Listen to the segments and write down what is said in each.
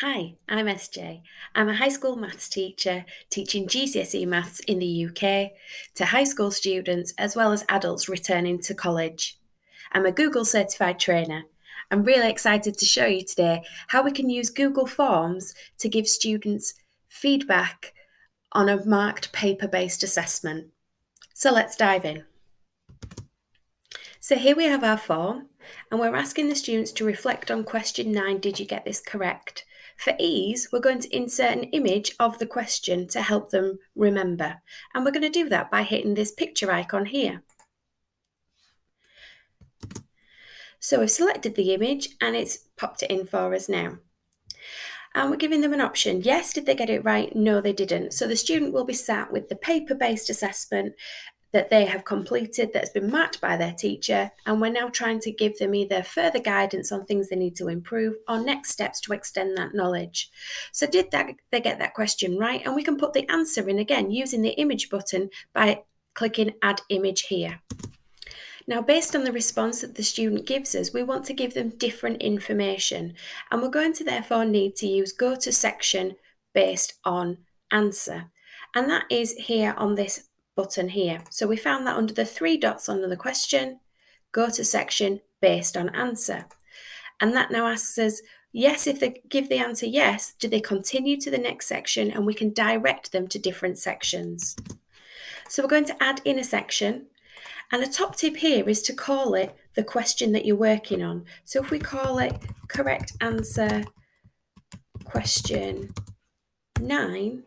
Hi, I'm SJ. I'm a high school maths teacher teaching GCSE maths in the UK to high school students as well as adults returning to college. I'm a Google certified trainer. I'm really excited to show you today how we can use Google Forms to give students feedback on a marked paper-based assessment. So let's dive in. So here we have our form, and we're asking the students to reflect on question 9, did you get this correct? For ease, we're going to insert an image of the question to help them remember. And we're going to do that by hitting this picture icon here. So we've selected the image and it's popped it in for us now. And we're giving them an option. Yes, did they get it right? No, they didn't. So the student will be sat with the paper-based assessment that they have completed that's been marked by their teacher, and we're now trying to give them either further guidance on things they need to improve or next steps to extend that knowledge. So did they get that question right? And we can put the answer in again using the image button by clicking add image here. Now, based on the response that the student gives us, we want to give them different information, and we're going to therefore need to use go to section based on answer, and that is here on this button here. So we found that under the 3 dots under the question, go to section based on answer. And that now asks us, yes, if they give the answer yes, do they continue to the next section, and we can direct them to different sections. So we're going to add in a section, and a top tip here is to call it the question that you're working on. So if we call it correct answer question 9,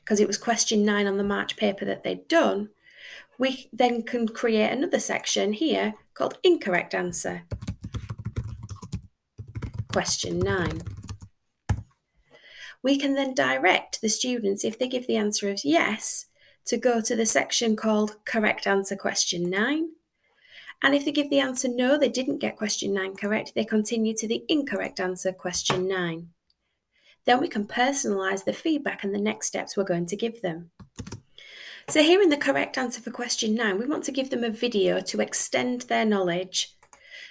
because it was question 9 on the March paper that they'd done, we then can create another section here called incorrect answer question 9. We can then direct the students, if they give the answer of yes, to go to the section called correct answer question 9. And if they give the answer no, they didn't get question 9 correct, they continue to the incorrect answer question 9. Then we can personalise the feedback and the next steps we're going to give them. So here in the correct answer for question 9, we want to give them a video to extend their knowledge.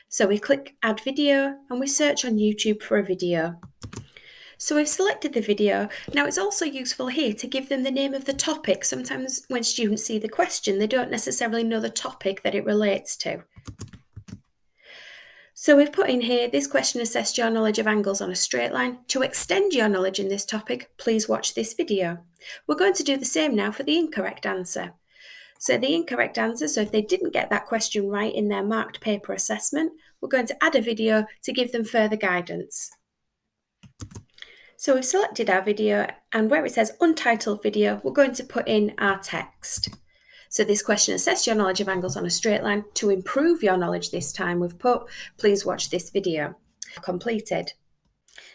So we click add video and we search on YouTube for a video. So we've selected the video. Now it's also useful here to give them the name of the topic. Sometimes when students see the question, they don't necessarily know the topic that it relates to. So we've put in here, this question assessed your knowledge of angles on a straight line. To extend your knowledge in this topic, please watch this video. We're going to do the same now for the incorrect answer. So the incorrect answer, so if they didn't get that question right in their marked paper assessment, we're going to add a video to give them further guidance. So we've selected our video, and where it says untitled video, we're going to put in our text. So this question assess your knowledge of angles on a straight line. To improve your knowledge this time, we've put, please watch this video. Completed.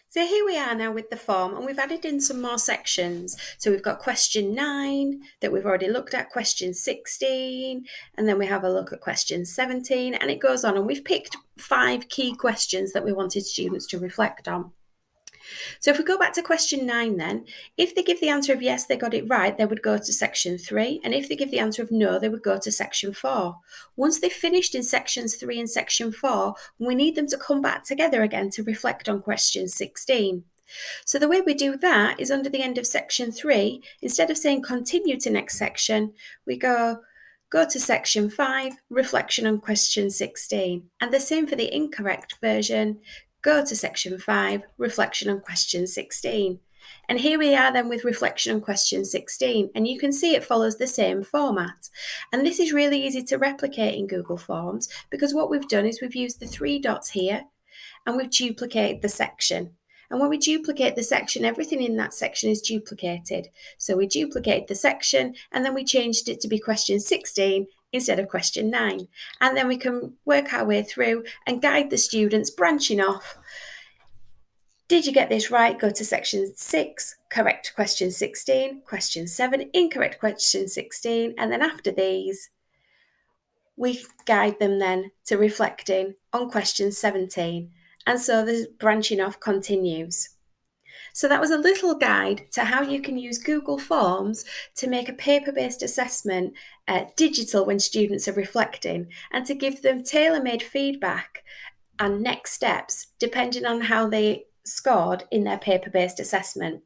So here we are now with the form, and we've added in some more sections. So we've got question 9 that we've already looked at, question 16, and then we have a look at question 17, and it goes on, and we've picked 5 key questions that we wanted students to reflect on. So if we go back to question 9 then, if they give the answer of yes, they got it right, they would go to section 3. And if they give the answer of no, they would go to section 4. Once they've finished in sections 3 and section 4, we need them to come back together again to reflect on question 16. So the way we do that is under the end of section 3, instead of saying continue to next section, we go to section 5, reflection on question 16. And the same for the incorrect version, go to section 5, reflection on question 16. And here we are then with reflection on question 16, and you can see it follows the same format. And this is really easy to replicate in Google Forms, because what we've done is we've used the 3 dots here and we've duplicated the section. And when we duplicate the section, everything in that section is duplicated. So we duplicated the section and then we changed it to be question 16 instead of question 9. And then we can work our way through and guide the students branching off. Did you get this right? Go to section 6, correct question 16, question 7, incorrect question 16, and then after these, we guide them then to reflecting on question 17. And so the branching off continues. So that was a little guide to how you can use Google Forms to make a paper-based assessment digital when students are reflecting, and to give them tailor-made feedback and next steps depending on how they scored in their paper-based assessment.